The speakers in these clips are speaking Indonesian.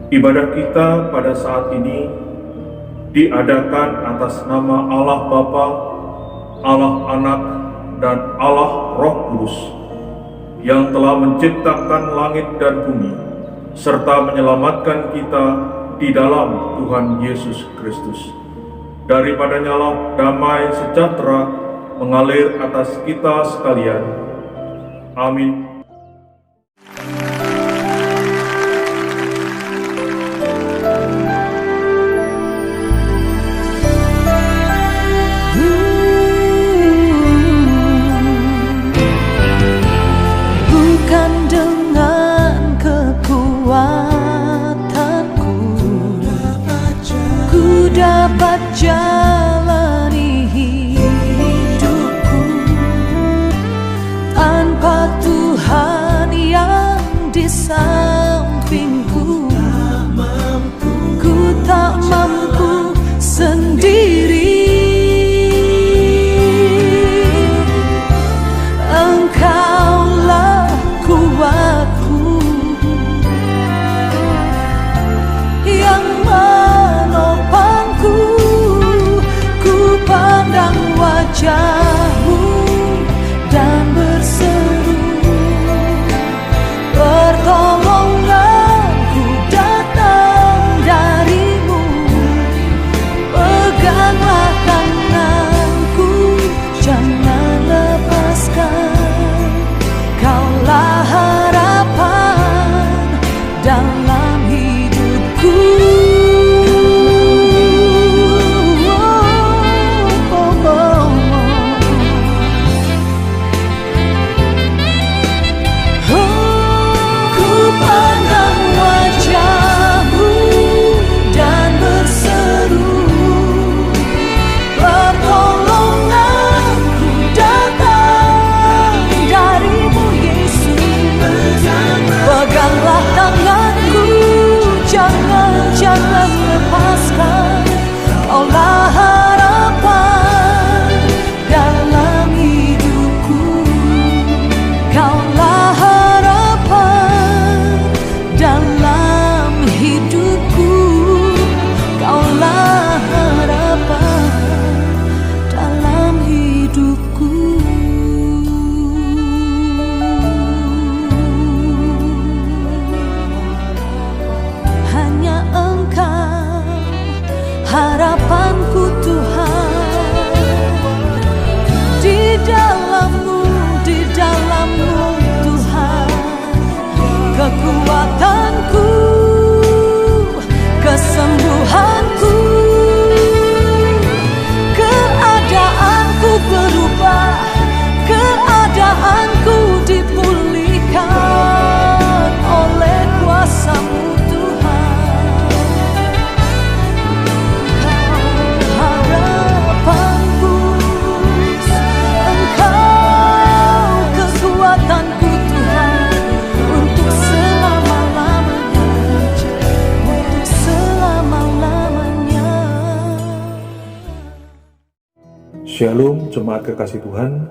Ibadah kita pada saat ini diadakan atas nama Allah Bapa, Allah Anak, dan Allah Roh Kudus yang telah menciptakan langit dan bumi serta menyelamatkan kita di dalam Tuhan Yesus Kristus. Daripadanya lah damai sejahtera mengalir atas kita sekalian. Amin. Bukan dengan kekuatanku ku dapat jalani hidupku tanpa Tuhan yang di sampingku. Ku tak mampu sendiri. Engkaulah kuatku yang menopangku. Ku pandang wajah-Mu dan berseru, pertolonganku datang dari-Mu. Peganglah tanganku, jangan lepaskan. Kaulah harapan dalam hidupku. Ku pandang wajah-Mu dan berseru, pertolonganku datang dari-Mu Yesus. Peganglah tanganku, jangan lepaskan. Kaulah harapan dalam hidupku. Kaulah harapan dalam hidupku. Kaulah harapan dalam hidupku. Hanya Engkau harapanku Tuhan. Di dalam-Mu Tuhan, kekuatanku, kesembuhanku. Keadaanku berubah, keadaanku dipulihkan oleh kuasa-Mu Tuhan. Harapanku, Engkau kekuatanku Tuhan, untuk selama-lamanya, untuk selama-lamanya. Shalom jemaat kekasih Tuhan.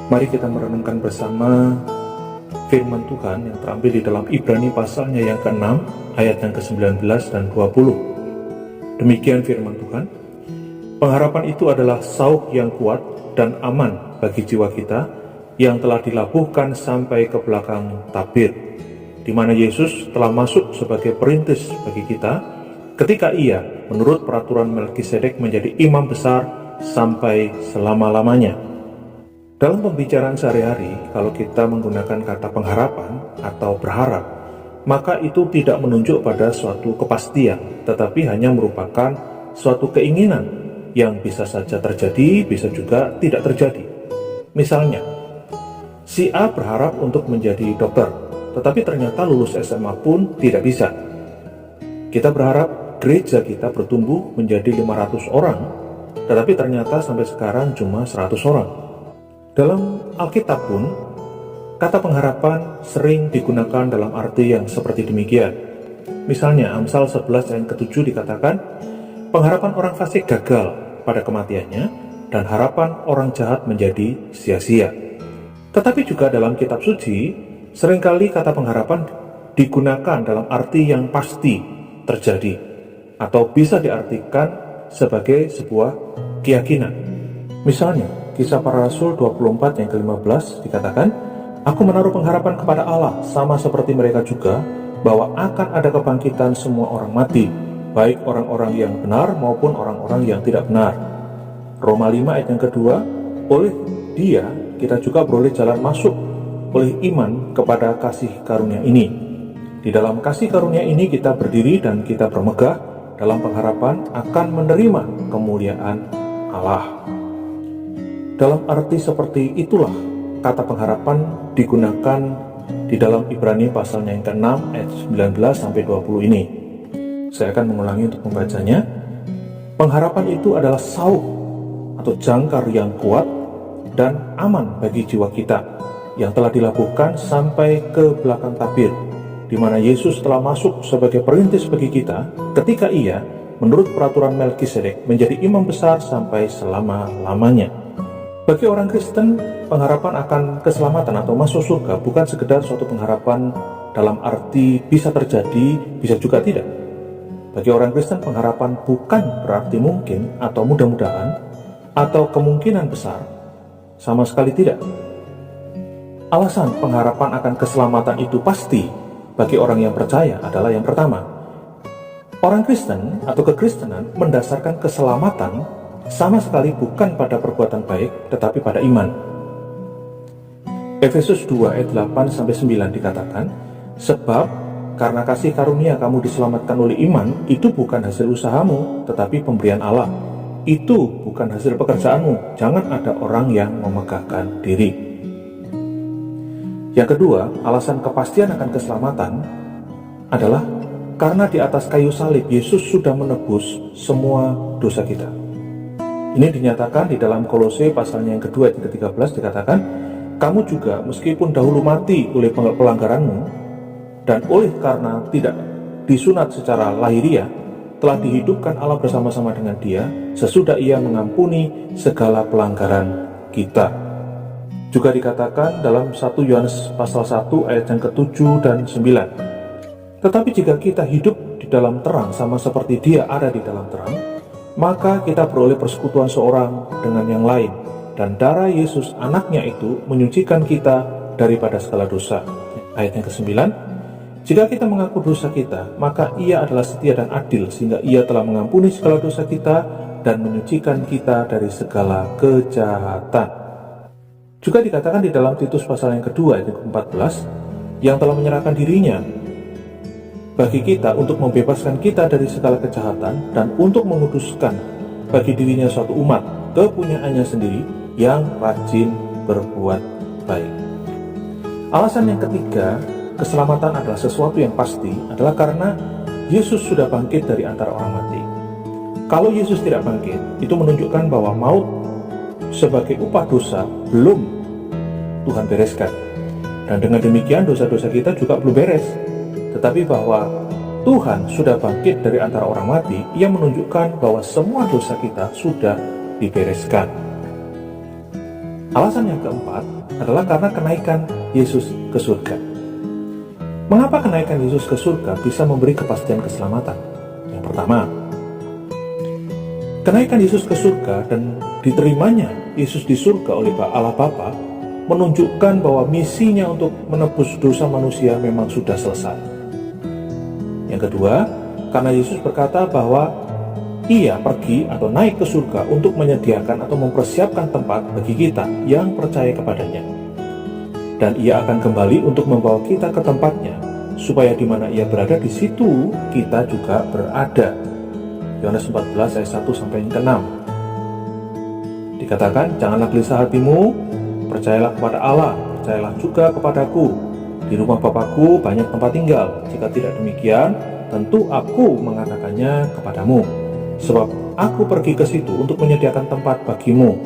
Mari kita merenungkan bersama firman Tuhan yang terambil di dalam Ibrani pasalnya yang ke-6 ayat yang ke-19 dan 20. Demikian firman Tuhan. Pengharapan itu adalah sauh yang kuat dan aman bagi jiwa kita yang telah dilabuhkan sampai ke belakang tabir, di mana Yesus telah masuk sebagai perintis bagi kita ketika Ia menurut peraturan Melkisedek menjadi imam besar sampai selama-lamanya. Dalam pembicaraan sehari-hari, kalau kita menggunakan kata pengharapan atau berharap, maka itu tidak menunjuk pada suatu kepastian, tetapi hanya merupakan suatu keinginan yang bisa saja terjadi, bisa juga tidak terjadi. Misalnya, si A berharap untuk menjadi dokter, tetapi ternyata lulus SMA pun tidak bisa. Kita berharap gereja kita bertumbuh menjadi 500 orang, tetapi ternyata sampai sekarang cuma 100 orang. Dalam Alkitab pun, kata pengharapan sering digunakan dalam arti yang seperti demikian. Misalnya, Amsal 11 ayat ke-7 dikatakan, pengharapan orang fasik gagal pada kematiannya, dan harapan orang jahat menjadi sia-sia. Tetapi juga dalam kitab suci, seringkali kata pengharapan digunakan dalam arti yang pasti terjadi, atau bisa diartikan sebagai sebuah keyakinan. Misalnya, Kisah Para Rasul 24 yang ke-15 dikatakan, "Aku menaruh pengharapan kepada Allah, sama seperti mereka juga, bahwa akan ada kebangkitan semua orang mati, baik orang-orang yang benar maupun orang-orang yang tidak benar." Roma 5 ayat yang kedua, "Oleh Dia kita juga beroleh jalan masuk oleh iman kepada kasih karunia ini." Di dalam kasih karunia ini kita berdiri dan kita bermegah dalam pengharapan akan menerima kemuliaan Allah. Dalam arti seperti itulah kata pengharapan digunakan di dalam Ibrani pasalnya yang ke-6 ayat 19-20 ini. Saya akan mengulangi untuk membacanya. Pengharapan itu adalah sauh atau jangkar yang kuat dan aman bagi jiwa kita yang telah dilabuhkan sampai ke belakang tabir, di mana Yesus telah masuk sebagai perintis bagi kita ketika Ia menurut peraturan Melkisedek menjadi imam besar sampai selama-lamanya. Bagi orang Kristen, pengharapan akan keselamatan atau masuk surga bukan sekedar suatu pengharapan dalam arti bisa terjadi, bisa juga tidak. Bagi orang Kristen, pengharapan bukan berarti mungkin atau mudah-mudahan atau kemungkinan besar, sama sekali tidak. Alasan pengharapan akan keselamatan itu pasti bagi orang yang percaya adalah yang pertama, orang Kristen atau kekristenan mendasarkan keselamatan sama sekali bukan pada perbuatan baik, tetapi pada iman. Efesus 2 ayat 8-9 dikatakan, "Sebab karena kasih karunia kamu diselamatkan oleh iman, itu bukan hasil usahamu, tetapi pemberian Allah. Itu bukan hasil pekerjaanmu, jangan ada orang yang memegahkan diri." Yang kedua, alasan kepastian akan keselamatan adalah karena di atas kayu salib Yesus sudah menebus semua dosa kita. Ini dinyatakan di dalam Kolose pasalnya yang kedua ayat ke-13 dikatakan, "Kamu juga meskipun dahulu mati oleh pelanggaranmu dan oleh karena tidak disunat secara lahiriah, telah dihidupkan Allah bersama-sama dengan Dia sesudah Ia mengampuni segala pelanggaran kita." Juga dikatakan dalam 1 Yohanes pasal 1 ayat yang ke-7 dan 9. "Tetapi jika kita hidup di dalam terang sama seperti Dia ada di dalam terang, maka kita beroleh persekutuan seorang dengan yang lain, dan darah Yesus anaknya itu menyucikan kita daripada segala dosa." Ayat yang ke-9, "Jika kita mengaku dosa kita, maka Ia adalah setia dan adil, sehingga Ia telah mengampuni segala dosa kita dan menyucikan kita dari segala kejahatan." Juga dikatakan di dalam Titus pasal yang kedua ayat ke-14, "Yang telah menyerahkan dirinya bagi kita untuk membebaskan kita dari segala kejahatan dan untuk menguduskan bagi dirinya suatu umat kepunyaannya sendiri yang rajin berbuat baik." Alasan yang ketiga, keselamatan adalah sesuatu yang pasti adalah karena Yesus sudah bangkit dari antara orang mati. Kalau Yesus tidak bangkit, itu menunjukkan bahwa maut sebagai upah dosa belum Tuhan bereskan. Dan dengan demikian dosa-dosa kita juga belum beres. Tetapi bahwa Tuhan sudah bangkit dari antara orang mati, Ia menunjukkan bahwa semua dosa kita sudah dibereskan. Alasan yang keempat adalah karena kenaikan Yesus ke surga. Mengapa kenaikan Yesus ke surga bisa memberi kepastian keselamatan? Yang pertama, kenaikan Yesus ke surga dan diterimanya Yesus di surga oleh Allah Bapa menunjukkan bahwa misinya untuk menebus dosa manusia memang sudah selesai. Yang kedua, karena Yesus berkata bahwa Ia pergi atau naik ke surga untuk menyediakan atau mempersiapkan tempat bagi kita yang percaya kepadanya. Dan Ia akan kembali untuk membawa kita ke tempatnya, supaya di mana Ia berada di situ kita juga berada. Yohanes 14 ayat 1-6. Dikatakan, "Janganlah gelisah hatimu, percayalah kepada Allah, percayalah juga kepadaku. Di rumah Bapakku banyak tempat tinggal. Jika tidak demikian, tentu aku mengatakannya kepadamu. Sebab aku pergi ke situ untuk menyediakan tempat bagimu.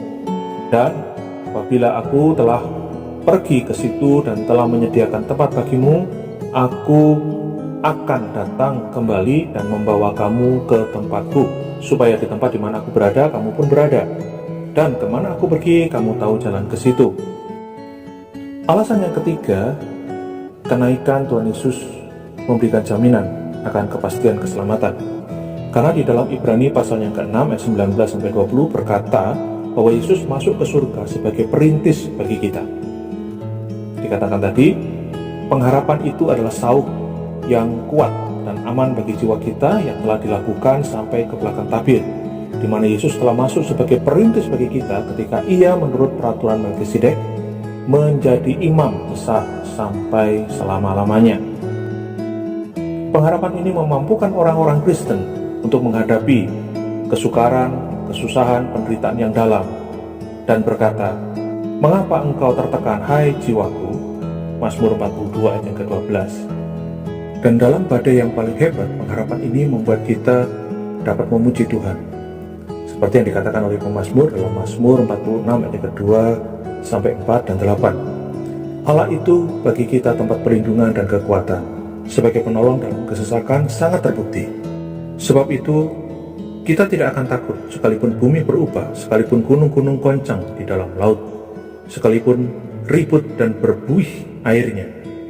Dan apabila aku telah pergi ke situ dan telah menyediakan tempat bagimu, aku akan datang kembali dan membawa kamu ke tempatku, supaya di tempat di mana aku berada, kamu pun berada. Dan kemana aku pergi, kamu tahu jalan ke situ." Alasan yang ketiga, kenaikan Tuhan Yesus memberikan jaminan akan kepastian keselamatan. Karena di dalam Ibrani pasal yang ke-6 ayat 19-20 berkata bahwa Yesus masuk ke surga sebagai perintis bagi kita. Dikatakan tadi, pengharapan itu adalah sauh yang kuat dan aman bagi jiwa kita yang telah dilakukan sampai ke belakang tabir, di mana Yesus telah masuk sebagai perintis bagi kita ketika Ia menurut peraturan Melkisedek menjadi imam besar sampai selama-lamanya. Pengharapan ini memampukan orang-orang Kristen untuk menghadapi kesukaran, kesusahan, penderitaan yang dalam, dan berkata, "Mengapa engkau tertekan, hai jiwaku?" Mazmur 42 ayat yang ke-12. Dan dalam badai yang paling hebat, pengharapan ini membuat kita dapat memuji Tuhan. Seperti yang dikatakan oleh pemazmur dalam Mazmur 46 ayat yang kedua sampai 4 dan 8. Allah itu bagi kita tempat perlindungan dan kekuatan, sebagai penolong dalam kesesakan sangat terbukti. Sebab itu, kita tidak akan takut sekalipun bumi berubah, sekalipun gunung-gunung goncang di dalam laut, sekalipun ribut dan berbuih airnya,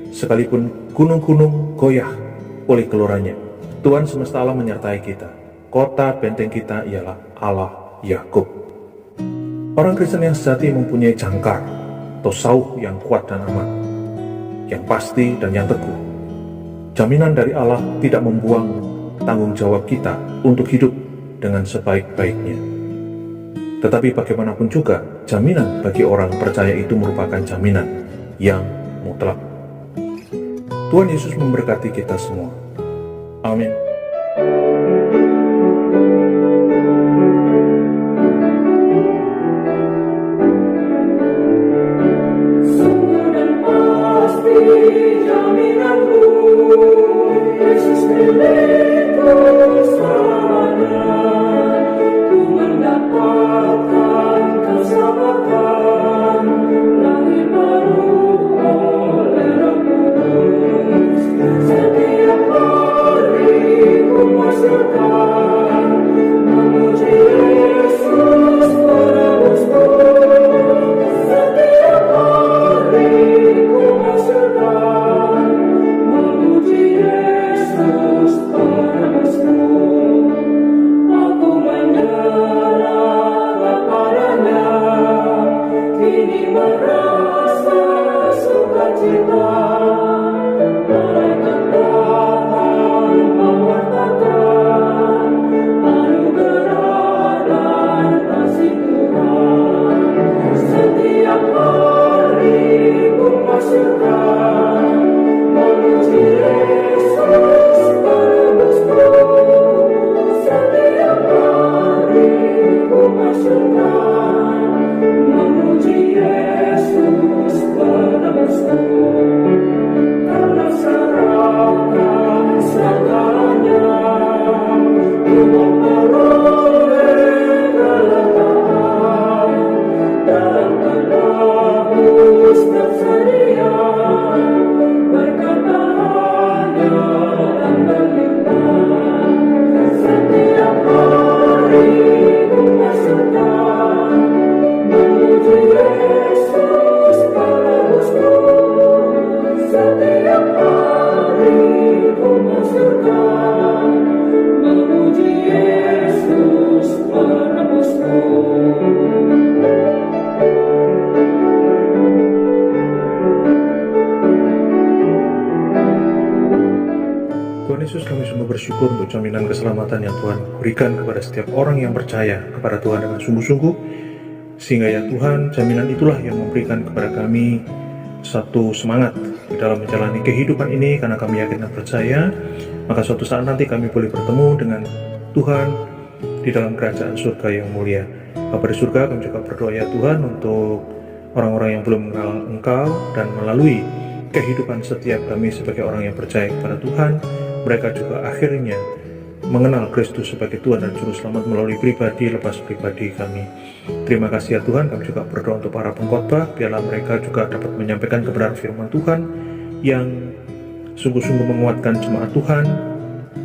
sekalipun gunung-gunung goyah oleh gelorannya. Tuhan semesta alam menyertai kita. Kota benteng kita ialah Allah Yakub. Orang Kristen yang sejati mempunyai jangkar atau sauh yang kuat dan aman, yang pasti dan yang teguh. Jaminan dari Allah tidak membuang tanggung jawab kita untuk hidup dengan sebaik-baiknya. Tetapi bagaimanapun juga, jaminan bagi orang percaya itu merupakan jaminan yang mutlak. Tuhan Yesus memberkati kita semua. Amin. Sungguh dan pasti jaminanku, Yesus milikku selamanya. Ku mendapatkan keselamatan, lahir baru oleh Roh Kudus. Setiap hari ku masukkan memuji Yesus penebusku. Setiap hari ku masukkan memuji Yesus penebusku. Aku menyerah kepadanya, kini merasa sukacita. Malaikat datang mewartakan anugerah dan kasih Tuhan. Setiap hari ku masukkan memuji Yesus penebusku. Setiap hari ku masukkan memuji Yesus penebusku. Karena serahkan segalanya, ku memperoleh kelegaan dan menebus tersedia berkat hanya dan berlimpah. Setiap hari ku masukkan memuji Yesus penebusku. Setiap hari ku masukkan memuji Yesus penebusku. Tuhan Yesus, kami sungguh bersyukur untuk jaminan keselamatan yang Tuhan berikan kepada setiap orang yang percaya kepada Tuhan dengan sungguh-sungguh. Sehingga ya Tuhan, jaminan itulah yang memberikan kepada kami satu semangat di dalam menjalani kehidupan ini, karena kami yakin dan percaya, maka suatu saat nanti kami boleh bertemu dengan Tuhan di dalam kerajaan surga yang mulia. Bapa di surga, kami juga berdoa ya Tuhan untuk orang-orang yang belum mengenal Engkau, dan melalui kehidupan setiap kami sebagai orang yang percaya kepada Tuhan, mereka juga akhirnya mengenal Kristus sebagai Tuhan dan Juru Selamat melalui pribadi lepas pribadi kami. Terima kasih ya Tuhan. Kami juga berdoa untuk para pengkhotbah, biarlah mereka juga dapat menyampaikan kebenaran firman Tuhan yang sungguh-sungguh menguatkan jemaat Tuhan,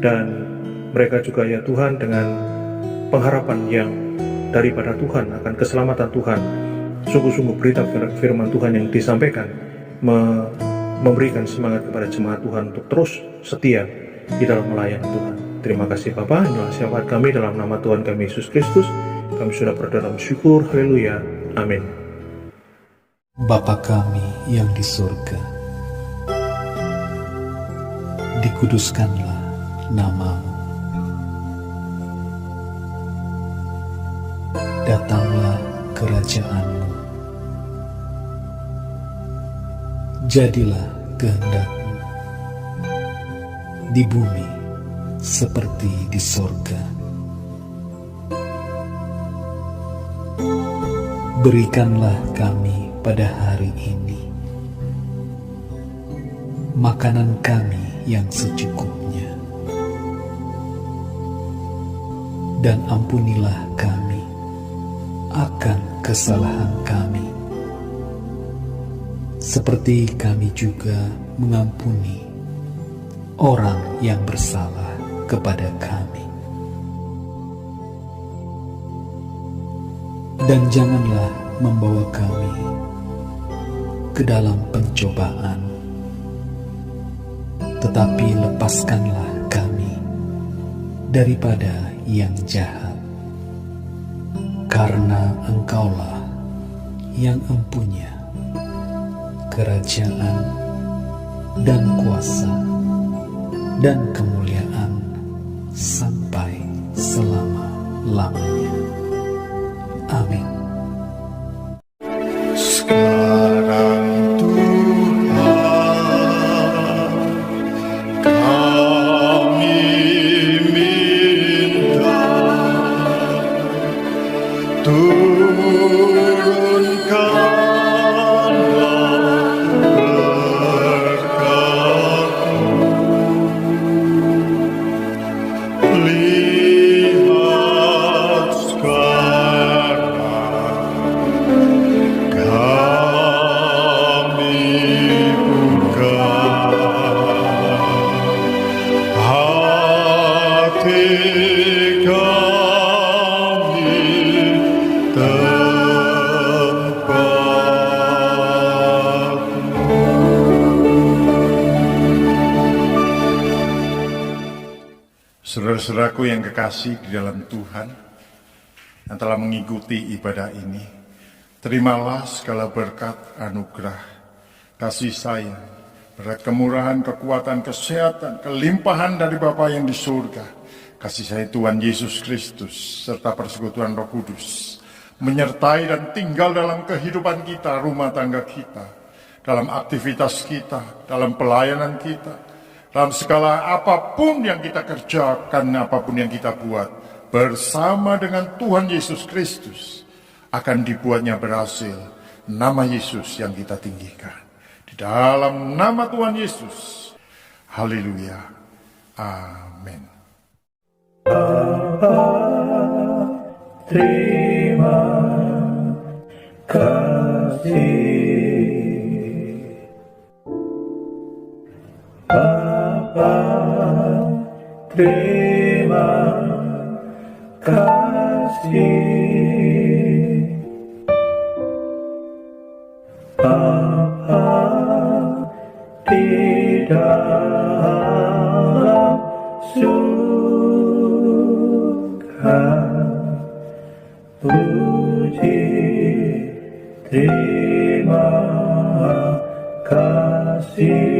dan mereka juga ya Tuhan dengan pengharapan yang daripada Tuhan akan keselamatan Tuhan, sungguh-sungguh berita firman Tuhan yang disampaikan memberikan semangat kepada jemaat Tuhan untuk terus setia di dalam melayani Tuhan. Terima kasih Bapa, inilah syafaat kami dalam nama Tuhan kami Yesus Kristus. Kami sudah berdoa dalam syukur, haleluya, amin. Bapa kami yang di surga, dikuduskanlah nama-Mu. Datanglah kerajaan-Mu. Jadilah kehendak-Mu di bumi seperti di sorga. Berikanlah kami pada hari ini makanan kami yang secukupnya, dan ampunilah kami akan kesalahan kami, seperti kami juga mengampuni orang yang bersalah kepada kami. Dan janganlah membawa kami ke dalam pencobaan, tetapi lepaskanlah kami daripada yang jahat. Karena Engkaulah yang empunya kerajaan dan kuasa dan kemuliaan sampai selama-lamanya. Amin. Sekarang Tuhan, kami minta turunkanlah berkat-Mu. Lihat sekarang kami buka hati kami tempat-Mu. Saudara-saudaraku yang kekasih di dalam Tuhan, yang telah mengikuti ibadah ini, terimalah segala berkat, anugerah, kasih sayang, berkat kemurahan, kekuatan, kesehatan, kelimpahan dari Bapa yang di surga, kasih sayang Tuhan Yesus Kristus, serta persekutuan Roh Kudus, menyertai dan tinggal dalam kehidupan kita, rumah tangga kita, dalam aktivitas kita, dalam pelayanan kita, dalam segala apapun yang kita kerjakan, apapun yang kita buat, bersama dengan Tuhan Yesus Kristus, akan dibuatnya berhasil. Nama Yesus yang kita tinggikan. Di dalam nama Tuhan Yesus. Haleluya. Amin. Terima kasih Bapa, terima kasih Bapa di dalam surga. Puji, terima kasih.